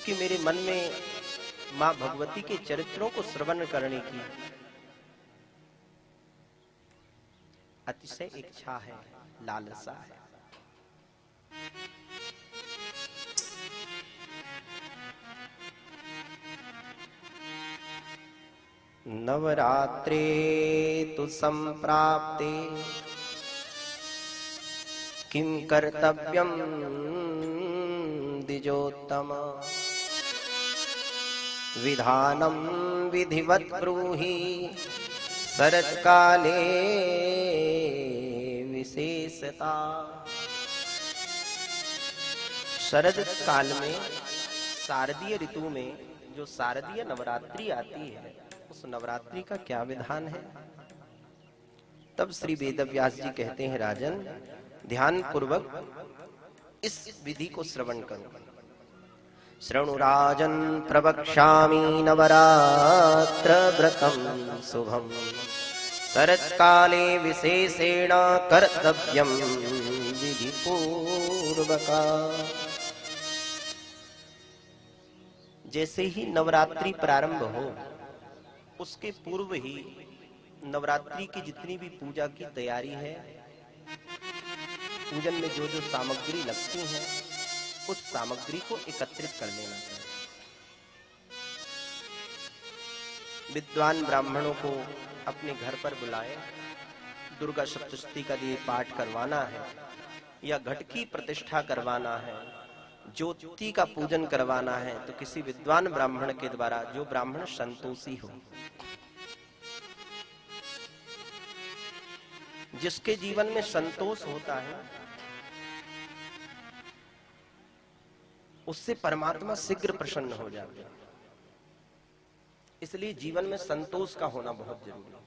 क्योंकि मेरे मन में मां भगवती के चरित्रों को श्रवण करने की अतिशय इच्छा है, लालसा है। नवरात्रे तु संप्राप्ते किं कर्तव्यं द्विजोत्तम, विधानं विधिवत् ब्रूहि शरत्काले विशेषता। शरद काल में, शारदीय ऋतु में जो शारदीय नवरात्रि आती है, उस नवरात्रि का क्या विधान है? तब श्री वेदव्यास जी कहते हैं, राजन ध्यान पूर्वक इस विधि को श्रवण करो। शृणु राजन प्रवक्ष्यामि नवरात्र व्रतम शुभम, शरत्काले विशेषेण कर्तव्यम विधि पूर्वका। जैसे ही नवरात्रि प्रारंभ हो, उसके पूर्व ही नवरात्रि की जितनी भी पूजा की तैयारी है, पूजन में जो जो सामग्री लगती है, उस सामग्री को एकत्रित कर लेना चाहिए। विद्वान ब्राह्मणों को अपने घर पर बुलाए, दुर्गा सप्तशती का ये पाठ करवाना है या घट की प्रतिष्ठा करवाना है, ज्योति का पूजन करवाना है, तो किसी विद्वान ब्राह्मण के द्वारा, जो ब्राह्मण संतोषी हो, जिसके जीवन में संतोष होता है, उससे परमात्मा शीघ्र प्रसन्न हो जाता है। इसलिए जीवन में संतोष का होना बहुत जरूरी है।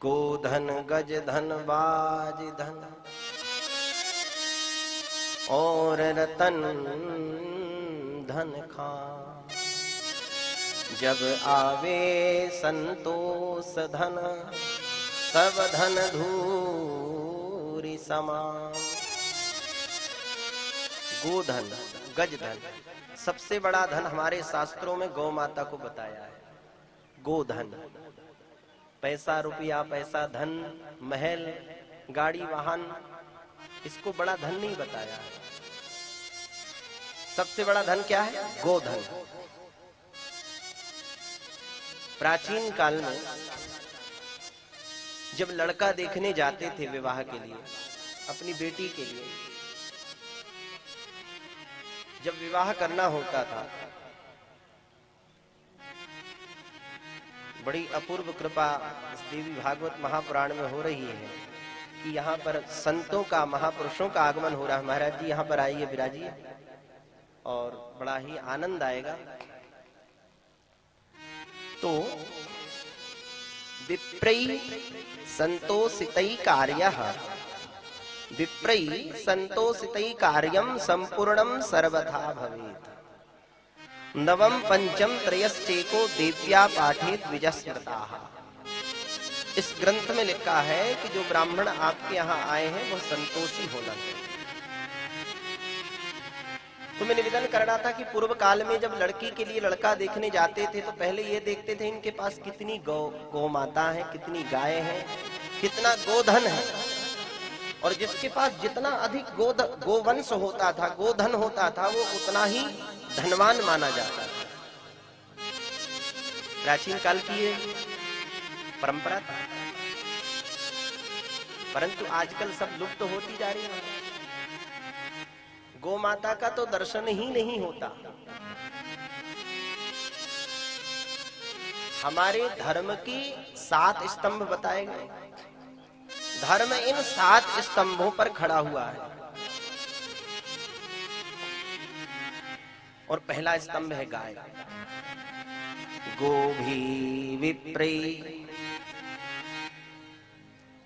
गोधन गज धन बाज धन और रतन धन खान, जब आवे संतोष धन सब धन धूरि समान। गोधन गज धन, सबसे बड़ा धन हमारे शास्त्रों में गौ माता को बताया है। गोधन, पैसा रुपया, पैसा धन, महल, गाड़ी वाहन, इसको बड़ा धन नहीं बताया है। सबसे बड़ा धन क्या है? गोधन। प्राचीन काल में जब लड़का देखने जाते थे विवाह के लिए, अपनी बेटी के लिए, जब विवाह करना होता था, बड़ी अपूर्व कृपा इस देवी भागवत महापुराण में हो रही है कि यहाँ पर संतों का, महापुरुषों का आगमन हो रहा है। महाराज जी यहाँ पर आइए, विराजिए, और बड़ा ही आनंद आएगा। तो विप्रई संतोषितै कार्यः, विप्रई संतोषितै कार्यम संपूर्णम सर्वथा भवेत्, नवम पंचम त्रयश्चेको देव्या पाठे द्विजस्मृताः। इस ग्रंथ में लिखा है कि जो ब्राह्मण आपके यहाँ आए हैं, वह संतोषी होना चाहिए। तो मैं निवेदन करना था कि पूर्व काल में जब लड़की के लिए लड़का देखने जाते थे, तो पहले ये देखते थे इनके पास कितनी गौ माता है, कितनी गाय है, कितना गोधन है। और जिसके पास जितना अधिक गोवंश होता था, गोधन होता था, वो उतना ही धनवान माना जाता था। प्राचीन काल की ये परंपरा था, परंतु आजकल सब लुप्त होती जा रही है। गौ माता का तो दर्शन ही नहीं होता। हमारे धर्म की 7 स्तंभ बताए गए, धर्म इन 7 स्तंभों पर खड़ा हुआ है। और पहला स्तंभ है गाय, गोभी विप्रई।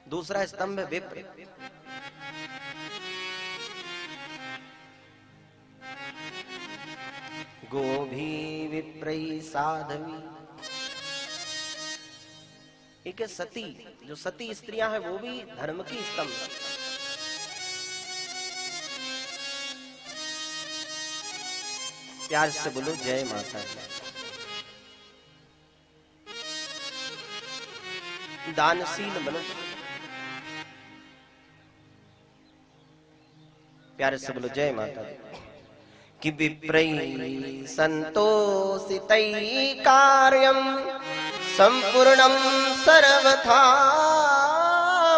दूसरा स्तंभ है विप्र, गोभी विप्रई साध्वी। एक है सती, जो सती स्त्रियां हैं वो भी धर्म की स्तंभ। प्यार से बोलो जय माता दी। दानशील मनुष्य, प्यारे से बोलो जय माता दी। कि विप्रैः संतोषितैः कार्यं संपूर्णं सर्वथा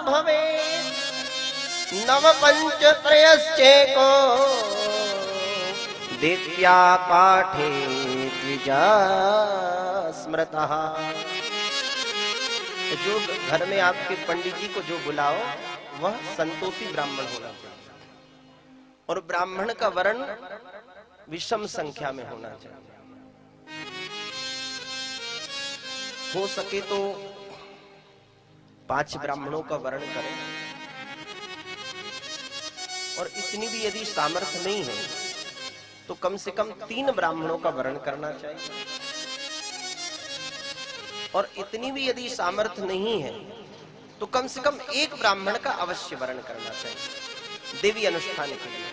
भवेत्। नवपञ्चत्रयश्चेको दिव्या पाठे द्विजा स्मृतः। जो घर में आपके पंडित जी को जो बुलाओ वह संतोषी ब्राह्मण होना चाहिए, और ब्राह्मण का वर्ण विषम संख्या में होना चाहिए। हो सके तो 5 ब्राह्मणों का वर्ण करें, और इतनी भी यदि सामर्थ्य नहीं है तो कम से कम 3 ब्राह्मणों का वर्ण करना चाहिए, और इतनी भी यदि सामर्थ्य नहीं है तो कम से कम 1 ब्राह्मण का अवश्य वर्ण करना चाहिए देवी अनुष्ठान के लिए।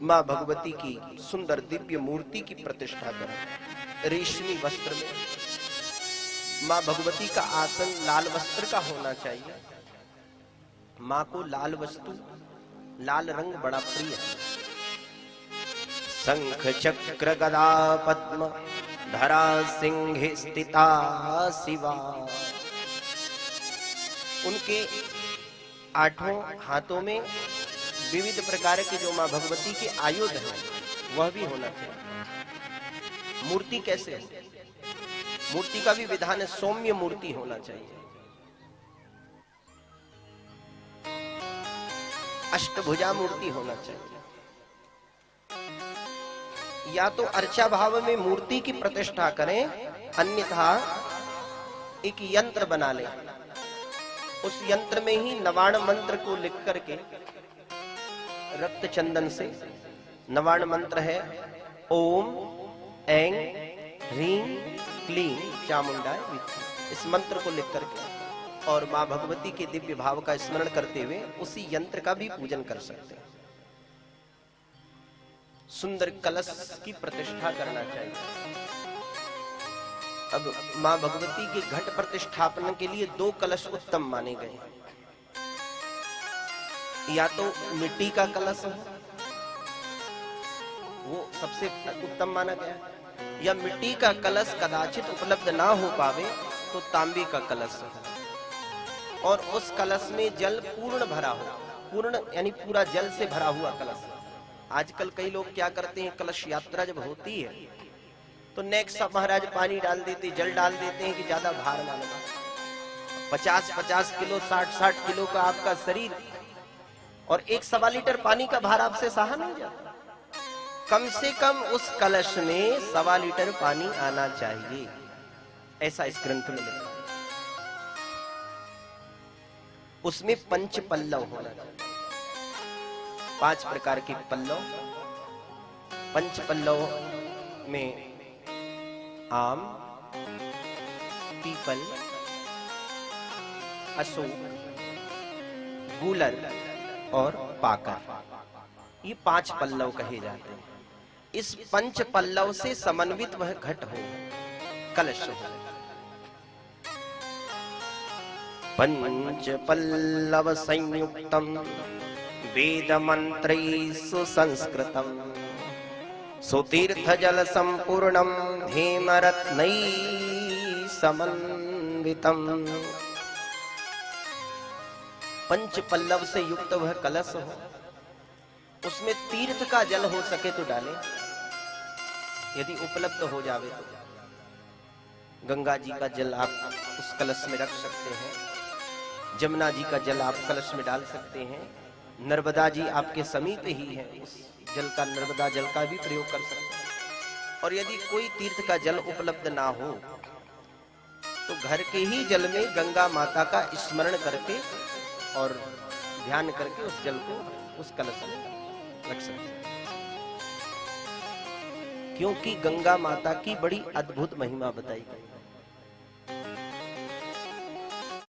मां भगवती की सुंदर दिव्य मूर्ति की प्रतिष्ठा करें रेशमी वस्त्र में। मां भगवती का आसन लाल वस्त्र का होना चाहिए। मां को लाल वस्तु, लाल रंग बड़ा प्रिय है। शंख चक्र गदा पद्म धरा सिंह स्थिता शिवा। उनके 8 हाथों में विविध प्रकार के जो मां भगवती के आयुध हैं वह भी होना चाहिए। मूर्ति कैसे है? मूर्ति का भी विधान है, सौम्य मूर्ति होना चाहिए। अष्टभुजा मूर्ति होना चाहिए। या तो अर्चा भाव में मूर्ति की प्रतिष्ठा करें, अन्यथा एक यंत्र बना लें। उस यंत्र में ही नवाण मंत्र को लिख करके रक्त चंदन से, नवाण मंत्र है ओम ऐं ह्रीं क्लीं चामुंडाय विद्महे। इस मंत्र को लिख करके और मां भगवती के दिव्य भाव का स्मरण करते हुए उसी यंत्र का भी पूजन कर सकते हैं। सुंदर कलश की प्रतिष्ठा करना चाहिए। अब मां भगवती के घट प्रतिष्ठापन के लिए 2 कलश उत्तम माने गए। या तो मिट्टी का कलश है, वो सबसे उत्तम माना गया, या मिट्टी का कलश कदाचित उपलब्ध ना हो पावे तो तांबे का कलश है, और उस कलश में जल पूर्ण भरा हो। पूर्ण यानी पूरा जल से भरा हुआ कलश। आजकल कई लोग क्या करते हैं, कलश यात्रा जब होती है तो नेक्स्ट महाराज पानी डाल देते, जल डाल देते हैं कि ज्यादा भार ना लगे। 50-50 किलो 60-60 किलो का आपका शरीर, और 1-1.25 लीटर पानी का भार आपसे सहा नहीं जाता। कम से कम उस कलश में 1.25 लीटर पानी आना चाहिए, ऐसा इस ग्रंथ में लिखा। उसमें 5 पल्लव होना चाहिए। 5 प्रकार के पल्लव। 5 पल्लव में आम, पीपल, अशोक, गूलर और पाकर, ये 5 पल्लव कहे जाते हैं। इस 5 पल्लव से समन्वित वह घट हो, कलश हो। 5 पल्लव संयुक्तम वेद मंत्रैः सुसंस्कृतम् सुतीर्थ जल संपूर्णम हेमरत्नैः समन्वितम्। 5 पल्लव से युक्त वह कलश हो, उसमें तीर्थ का जल हो सके तो डालें, यदि उपलब्ध हो जावे तो। गंगा जी का जल आप उस कलश में रख सकते हैं, जमुना जी का जल आप कलश में डाल सकते हैं, नर्मदा जी आपके समीप ही है, उस जल का, नर्मदा जल का भी प्रयोग कर सकते हैं। और यदि कोई तीर्थ का जल उपलब्ध ना हो तो घर के ही जल में गंगा माता का स्मरण करके और ध्यान करके उस जल को उस कलश में रख सकते हैं। क्योंकि गंगा माता की बड़ी अद्भुत महिमा बताई गई।